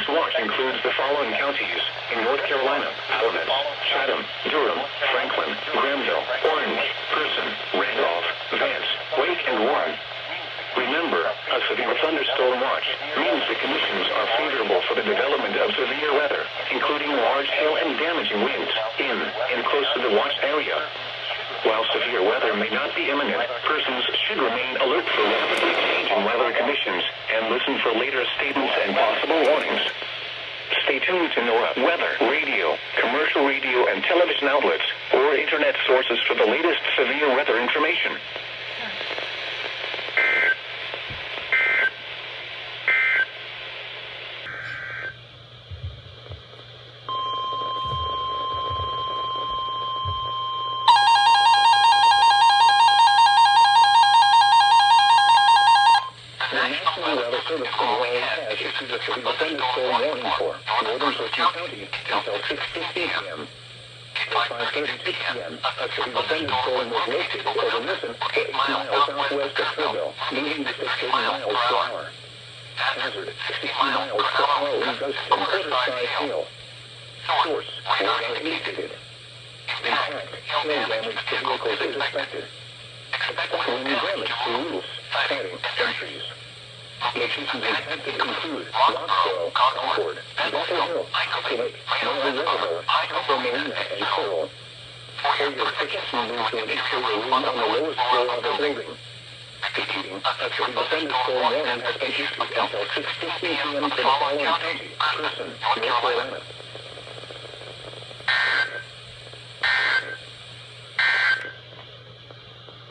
Tonight's watch includes the following counties in North Carolina: Alamance, Chatham, Durham, Franklin, Granville, Orange, Person, Randolph, Vance, Wake, and Warren. Remember, a severe thunderstorm watch means the conditions are favorable for the development of severe weather, including large hail and damaging winds in and close to the watch area. While severe weather may not be imminent, persons should remain alert for rapidly changing weather conditions and listen for later statements and possible warnings. Stay tuned to NOAA weather, radio, commercial radio and television outlets, or internet sources for the latest severe weather information. Thunderstorm warning for northern Person County until 6:15 p.m. At 5:32 p.m., a severe thunderstorm was located over Nissen, 8 miles southwest of Fayetteville, moving to 60 miles per hour. Hazard: 60 miles per hour wind gusts and quarter-size hail. Source: radar indicated. Impact: hail damage to vehicles is expected. Expect wind damage to roofs, siding, and trees. Locations impacted include Roxborough, Concord, Bethel Hill, Hockey Lake, Mary Reservoir, Alpha Marina, and Coral. For your protection, move to an interior room on the lowest floor of the building. Repeating, a severe thunderstorm warning has been issued until 6:15 p.m. for the following county: Person, North Carolina.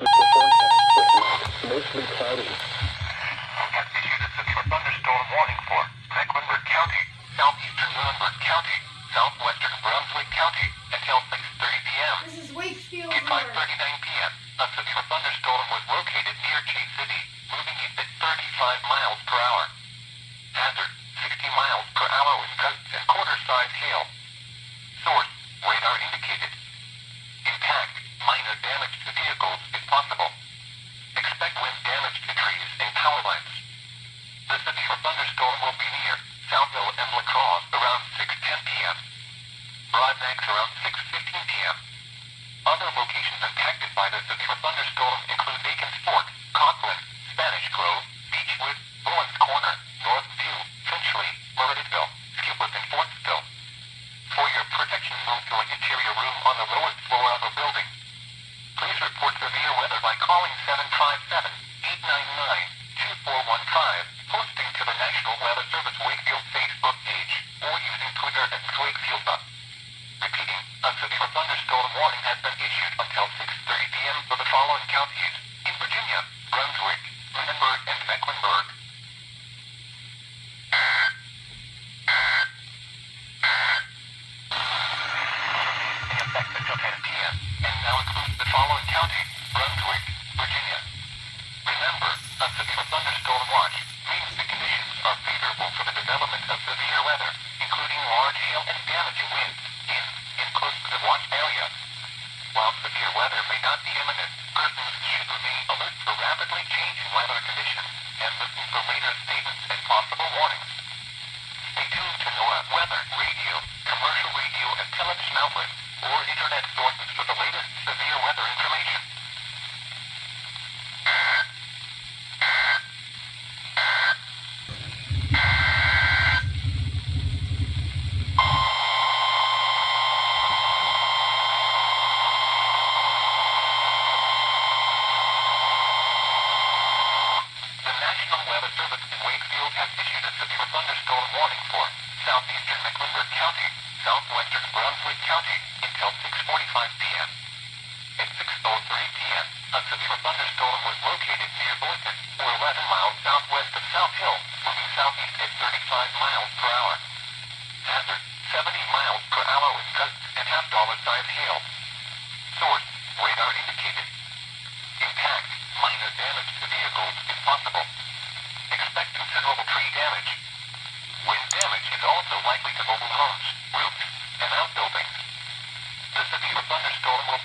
The forecast for tonight, mostly cloudy. Thunderstorm warning for Mecklenburg County, southeastern Muhlenberg County, southwestern Brunswick County until 6:30 p.m. This is Wakefield. At 5:39 p.m., a severe thunderstorm was located near Chase City, moving east at 35 miles per hour. Hazard: 60 miles per hour with gusts and quarter-size hail. Source: radar indicated. Impact: minor damage to vehicles if possible. Expect wind damage to trees and power lines. The severe thunderstorm will be near Southville and La Crosse around 6:10 p.m. Broadnax around 6:15 p.m. Other locations impacted by the severe thunderstorm include Bacon's Fork, Conklin, Spanish Grove, Beechwood, Owens Corner, Northview, Finchley, Meridianville, Skipworth, and Fortsville. For your protection, move to an interior room on the lowest floor of a building. Please report severe weather by calling 757-899-2415. Posting to the National Weather Service Wakefield Facebook page, or using Twitter at Wakefieldbus. Repeating, a severe thunderstorm warning has been issued until 6:30 p.m. for the following counties in Virginia: Brunswick, Lunenburg, and Mecklenburg. In effect until 10 p.m., and now includes the following counties: Brunswick, Virginia. Remember, a severe thunderstorm watch means the conditions are favorable for the development of severe weather, including large hail and damaging winds in and close to the watch area. While severe weather may not be imminent, persons should remain alert for rapidly changing weather conditions and listen for later statements and possible warnings. Stay tuned to NOAA weather, radio, commercial radio and television outlets, or internet sources for the latest severe weather information. Southeastern Mecklenburg County, southwestern Brunswick County until 6:45 p.m. At 6:03 p.m., a severe thunderstorm was located near Boynton, or 11 miles southwest of South Hill, moving southeast at 35 miles per hour. Hazard: 70 miles per hour with gusts and half-dollar-sized hail. Source: radar indicated. Impact: minor damage to vehicles if possible. Expect considerable tree damage. Wind damage is also likely to mobile homes, roofs, and outbuildings. The severe thunderstorm will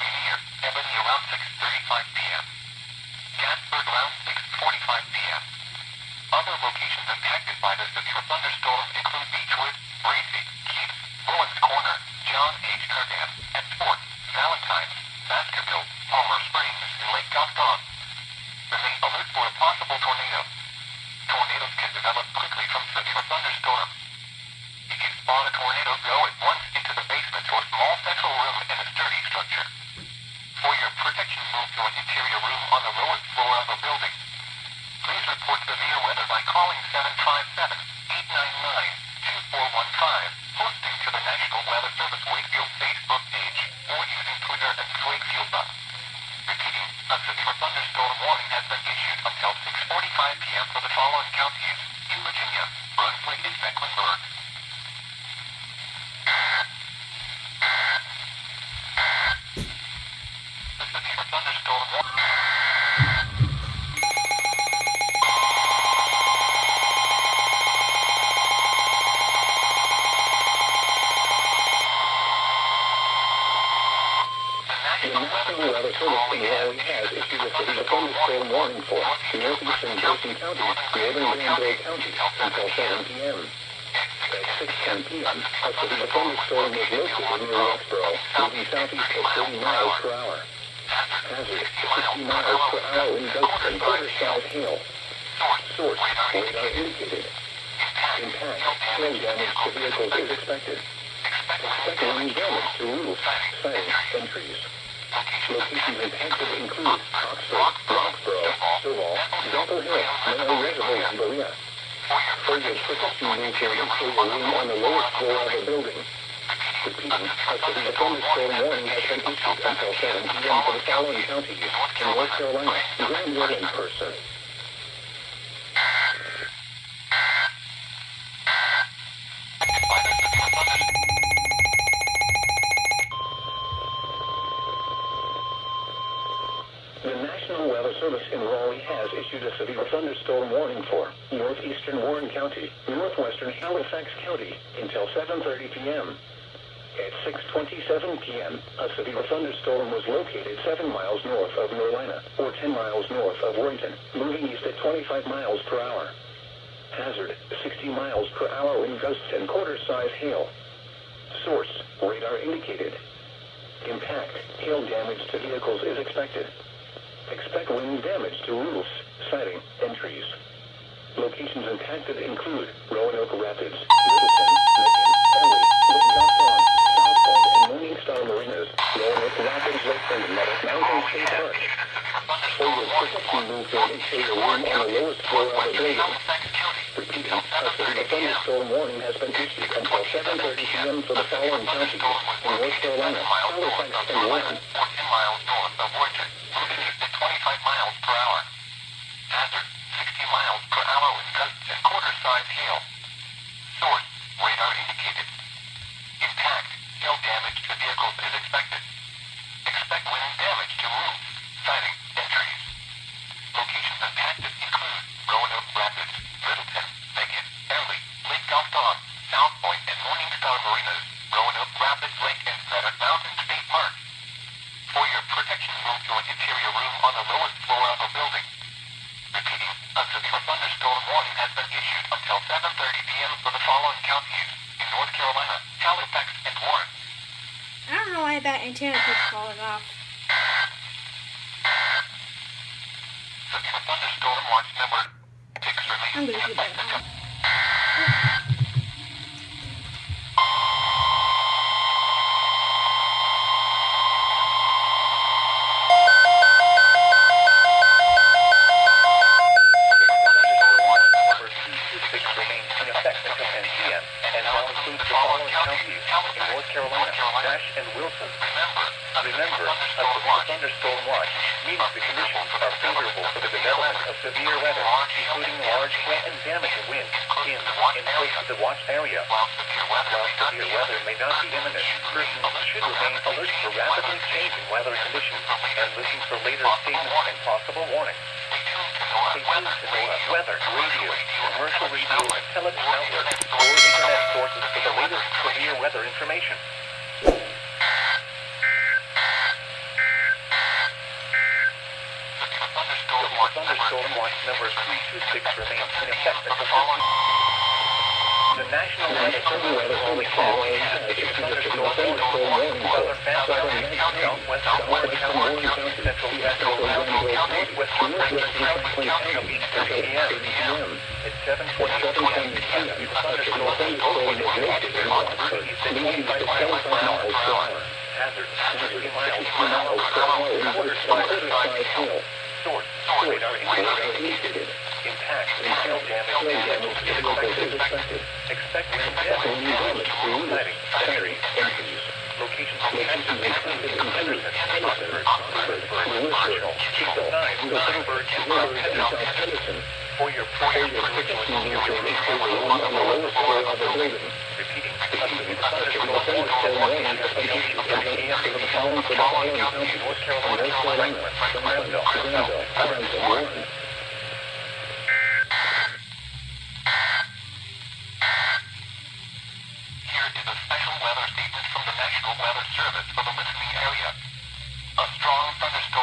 Service in Raleigh has issued a severe thunderstorm warning for northeastern Jackson County, northern Granville County until 7 p.m. At 6:10 p.m., a severe thunderstorm was located near Roxborough, moving southeast at 30 miles per hour. Hazard, 60 miles per hour in gusts and quarter-size hail. Source, radar indicated. Impact, hail damage to vehicles is expected. Expect wind damage to roofs, siding, and trees. Locations impacted include Oxford, Roxborough, Stovall, Dapple Hill, Menlo Reservoir, and Berea. For your protection, move to an interior room on the lowest floor of a building. Repeating, a severe thunderstorm warning has been issued until 7 p.m. for the following counties in North Carolina, Granville in person. The National Weather Service in Raleigh has issued a severe thunderstorm warning for northeastern Warren County, northwestern Halifax County until 7:30 p.m. At 6:27 p.m., a severe thunderstorm was located 7 miles north of Norlina, or 10 miles north of Warrington, moving east at 25 miles per hour. Hazard, 60 miles per hour in gusts and quarter-size hail. Source, radar indicated. Impact, hail damage to vehicles is expected. Expect wind damage to roofs, siding, and trees. Locations impacted include Roanoke Rapids, Littleton, Macon, Early, Lake Johnson, South Point, and Morning Star Marinas, Roanoke Rapids Lakefront, and Meadow Mountain State Park. For your protection, move to an interior room on the lowest floor of a building. Repeating, a severe thunderstorm warning has been issued until 7:30 p.m. for the following counties in North Carolina, Halifax, and Warren. 14 miles north of Warrington, moving east at 25 miles per hour. Hazard, 60 miles per hour with gusts and quarter-size hail. Source, radar indicated. Impact, hail damage to vehicles is expected. Expect wind damage to roofs, siding, and trees. Locations impacted include Roanoke Rapids, Littleton, Macon, Early, Lake Johnson, South Point, and Morning Star Marinas, Roanoke Rapids Lake, and Meadow Mountain State Park. For your protection, move to an interior room on the lowest floor of a building. Repeating, a severe thunderstorm warning has been issued until 7:30 p.m. for the following counties in North Carolina, Halifax, and Warren. I don't know why that antenna keeps falling off. Severe thunderstorm watch number 6 remains I'm gonna in keep that effect on. Remember, a severe thunderstorm watch means the conditions are favorable for the development of severe weather, including large hail and damaging winds in and close to the watch area. While severe weather may not be imminent, persons should remain alert for rapidly changing weather conditions and listen for later statements and possible warnings. Stay tuned to know weather, radio, commercial radio, and television outlets or internet sources for the latest severe weather information. Thunderstorm watch number 326 remains in effect until the National Weather Service only has issued a thunderstorm warning for southern Southwest Warren County, Central Central Northwestern Franklin County, Eastern AM. At 7:27 p.m., the thunderstorm is located in Oxford, moving at 25 miles per hour. Hazard, 60 miles per hour in quarter-size hail. Source, radar indicated. Impact, hail damage to vehicles is expected. Expect wind damage to siding, battery, and trees. Locations included in Henderson, Oxford, Marshall, Cheekville, Gilbert, and South Henderson. For your protection, move to an interior room on the lowest floor of the building. Repeating, thunderstorm warning has been issued until AM for the following counties, North Carolina, Granville, Warren. Here is a special weather statement from the National Weather Service for the listening area. A strong thunderstorm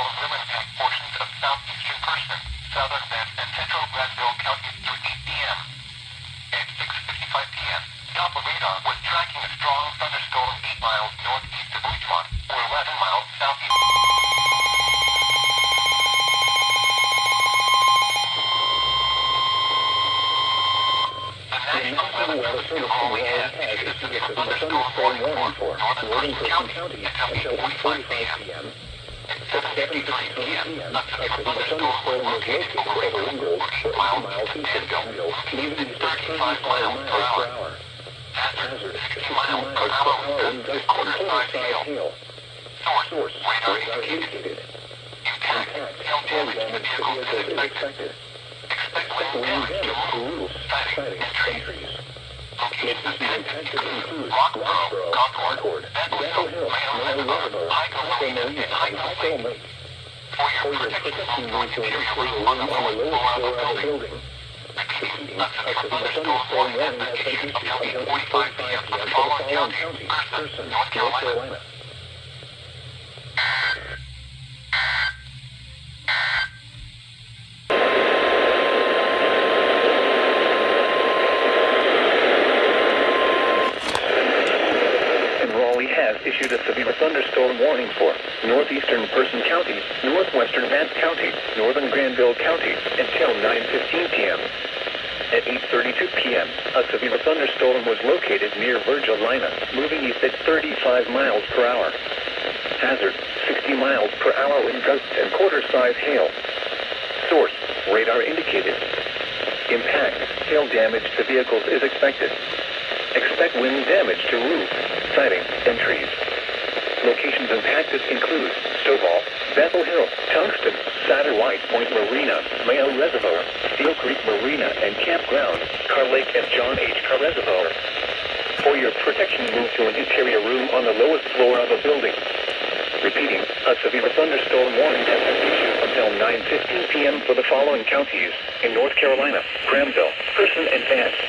severe thunderstorm warning for northern Person County until 8:45 p.m. At 7:52 p.m., a severe thunderstorm was located over Ringgold for 8 miles east of Danville, leaving east at 35 miles per hour. Hazard, 60 miles per hour wind gusts and quarter-size hail. Source, radar indicated. Impact, hail damage to vehicles is expected. Expect wind damage to roofs, siding, and trees. Locations impacted include Roxborough, Concord, Bethel Hill, Mayo Reservoir, Hyco Marina, and Hyco Lake. For your protection, move to an interior room on the lowest floor of the building. Repeating, a severe thunderstorm warning has been issued until 8:45 p.m. for the following counties: Person, North Carolina. Has issued a severe thunderstorm warning for northeastern Person County, northwestern Vance County, northern Granville County until 9:15 p.m. At 8:32 p.m., a severe thunderstorm was located near Virgilina, moving east at 35 miles per hour. Hazard, 60 miles per hour wind gusts and quarter-size hail. Source, radar indicated. Impact, hail damage to vehicles is expected. Expect wind damage to roof, siding, and trees. Locations impacted include Stovall, Bethel Hill, Tungsten, Satterwhite Point Marina, Mayo Reservoir, Steel Creek Marina and Campground, Carr Lake and John H. Carr Reservoir. For your protection, move to an interior room on the lowest floor of a building. Repeating, a severe thunderstorm warning has been issued until 9:15 p.m. for the following counties in North Carolina: Grahamville, Person, and Vance.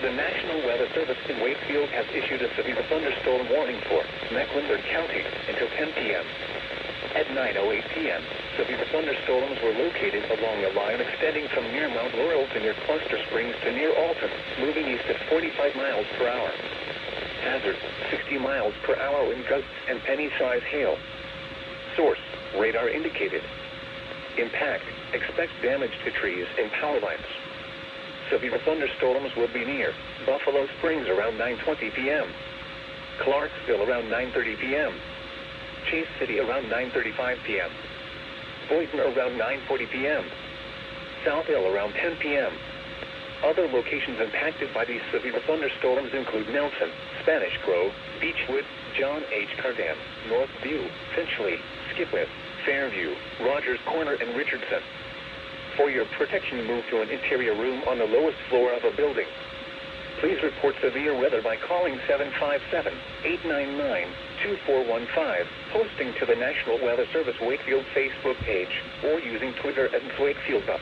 The National Weather Service in Wakefield has issued a severe thunderstorm warning for Mecklenburg County until 10 p.m. At 9:08 p.m., severe thunderstorms were located along a line extending from near Mount Laurel to near Cluster Springs to near Alton, moving east at 45 miles per hour. Hazard, 60 miles per hour wind gusts and penny-size hail. Source, radar indicated. Impact, expect damage to trees and power lines. Severe thunderstorms will be near Buffalo Springs around 9:20 p.m., Clarksville around 9:30 p.m., Chase City around 9:35 p.m., Boynton around 9:40 p.m., South Hill around 10 p.m. Other locations impacted by these severe thunderstorms include Nelson, Spanish Grove, Beechwood, John H. Cardan, Northview, Finchley, Skipwith, Fairview, Rogers Corner, and Richardson. For your protection, move to an interior room on the lowest floor of a building. Please report severe weather by calling 757-899-2415, posting to the National Weather Service Wakefield Facebook page, or using Twitter at WakefieldUp.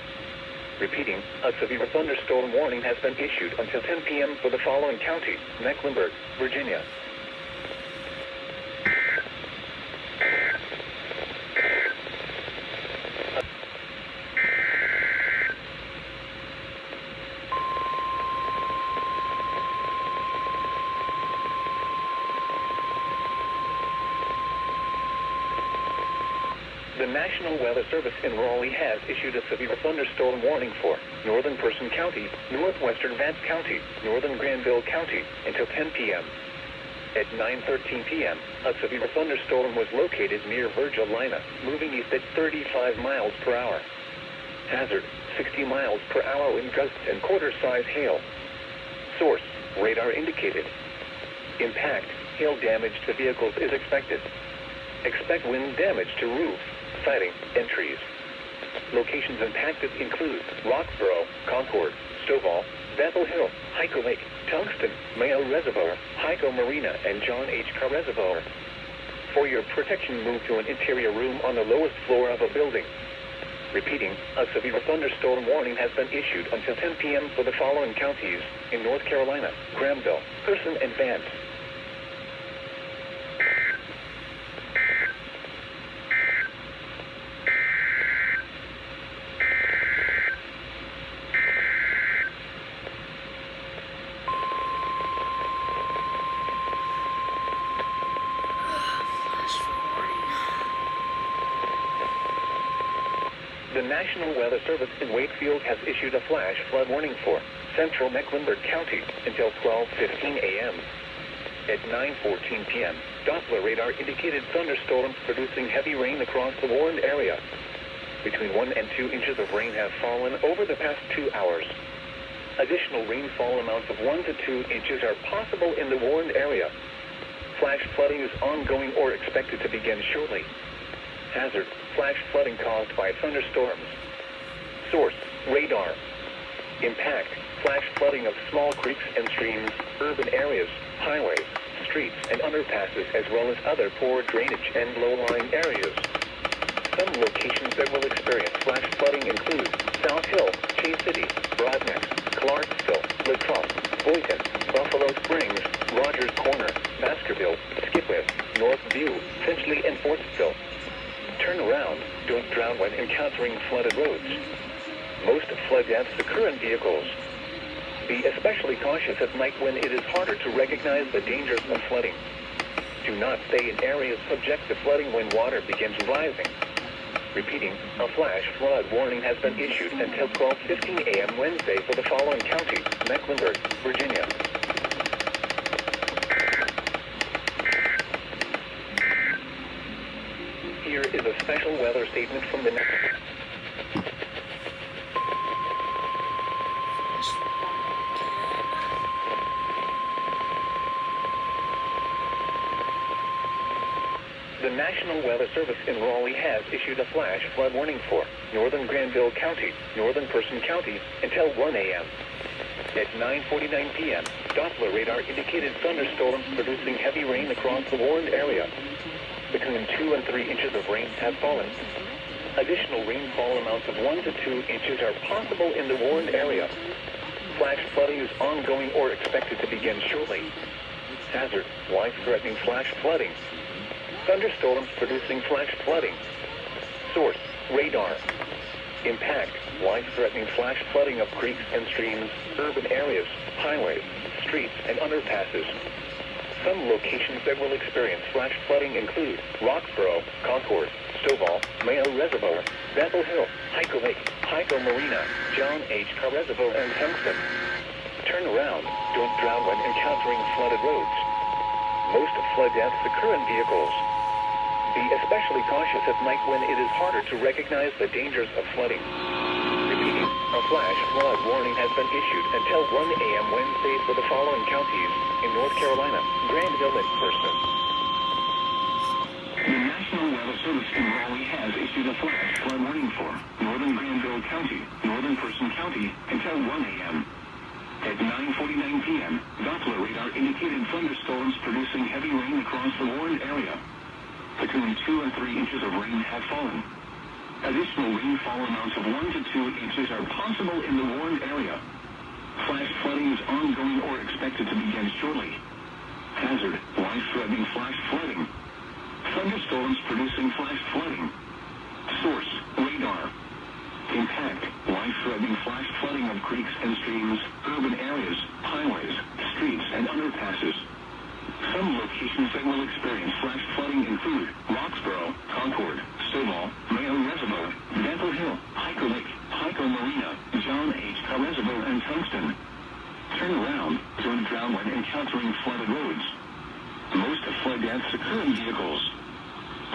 Repeating, a severe thunderstorm warning has been issued until 10 p.m. for the following counties: Mecklenburg, Virginia. The National Weather Service in Raleigh has issued a severe thunderstorm warning for northern Person County, northwestern Vance County, northern Granville County until 10 p.m. At 9:13 p.m., a severe thunderstorm was located near Virgilina, moving east at 35 miles per hour. Hazard, 60 miles per hour wind gusts and quarter-size hail. Source, radar indicated. Impact, hail damage to vehicles is expected. Expect wind damage to roof, siding, and trees. Locations impacted include Roxborough, Concord, Stovall, Bethel Hill, Hyco Lake, Tungsten, Mayo Reservoir, Hyco Marina, and John H. Carr Reservoir. For your protection, move to an interior room on the lowest floor of a building. Repeating, a severe thunderstorm warning has been issued until 10 p.m. for the following counties in North Carolina: Grahamville, Person, and Vance. National Weather Service in Wakefield has issued a flash flood warning for central Mecklenburg County until 12:15 a.m. At 9:14 p.m., Doppler radar indicated thunderstorms producing heavy rain across the warned area. Between 1 and 2 inches of rain have fallen over the past 2 hours. Additional rainfall amounts of 1 to 2 inches are possible in the warned area. Flash flooding is ongoing or expected to begin shortly. Hazard: flash flooding caused by thunderstorms. Source: radar. Impact: flash flooding of small creeks and streams, urban areas, highways, streets, and underpasses, as well as other poor drainage and low-lying areas. Some locations that will experience flash flooding include South Hill, Chase City, Broadneck, Clarksville, LaCrosse, Boynton, Buffalo Springs, Rogers Corner, Baskerville, Skipwith, Northview, Finchley, and Fortsville. Turn around. Don't drown when encountering flooded roads. Most flood deaths occur in vehicles. Be especially cautious at night when it is harder to recognize the dangers of flooding. Do not stay in areas subject to flooding when water begins rising. Repeating, a flash flood warning has been issued until 12:15 a.m. Wednesday for the following counties: Mecklenburg, Virginia. Here is a special weather statement from the National Weather Service in Raleigh has issued a flash flood warning for northern Granville County, northern Person County, until 1 a.m. At 9:49 p.m., Doppler radar indicated thunderstorms producing heavy rain across the warned area. Between 2 and 3 inches of rain have fallen. Additional rainfall amounts of 1 to 2 inches are possible in the warned area. Flash flooding is ongoing or expected to begin shortly. Hazard: life-threatening flash flooding. Thunderstorms producing flash flooding. Source: radar. Impact: life-threatening flash flooding of creeks and streams, urban areas, highways, streets, and underpasses. Some locations that will experience flash flooding include Roxborough, Concord, Stovall, Mayo Reservoir, Bethel Hill, Hyco Lake, Hyco Marina, John H. Carr Reservoir, and Tungsten. Turn around. Don't drown when encountering flooded roads. Most flood deaths occur in vehicles. Be especially cautious at night when it is harder to recognize the dangers of flooding. Repeating, a flash flood warning has been issued until 1 a.m. Wednesday for the following counties in North Carolina: Granville and Person. The National Weather Service in Raleigh has issued a flash flood warning for northern Granville County, northern Person County, until 1 a.m. At 9:49 p.m., Doppler radar indicated thunderstorms producing heavy rain across the warned area. Between 2 and 3 inches of rain have fallen. Additional rainfall amounts of 1 to 2 inches are possible in the warned area. Flash flooding is ongoing or expected to begin shortly. Hazard: life-threatening flash flooding. Thunderstorms producing flash flooding. Source: radar. Impact: life-threatening flash flooding of creeks and streams, urban areas, highways, streets, and underpasses. Some locations that will experience flash flooding include Roxborough, Concord, Stovall, Mayo Reservoir, Bethel Hill, Hyco Lake, Hyco Marina, John H. Carr Reservoir, and Tungsten. Turn around. Don't drown when encountering flooded roads. Most flood deaths occur in vehicles.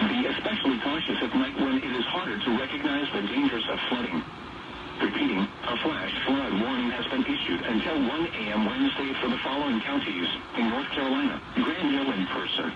Be especially cautious at night when it is harder to recognize the dangers of flooding. Repeating, a flash flood warning has been issued until 1 a.m. Wednesday for the following counties in North Carolina: Granville and Person.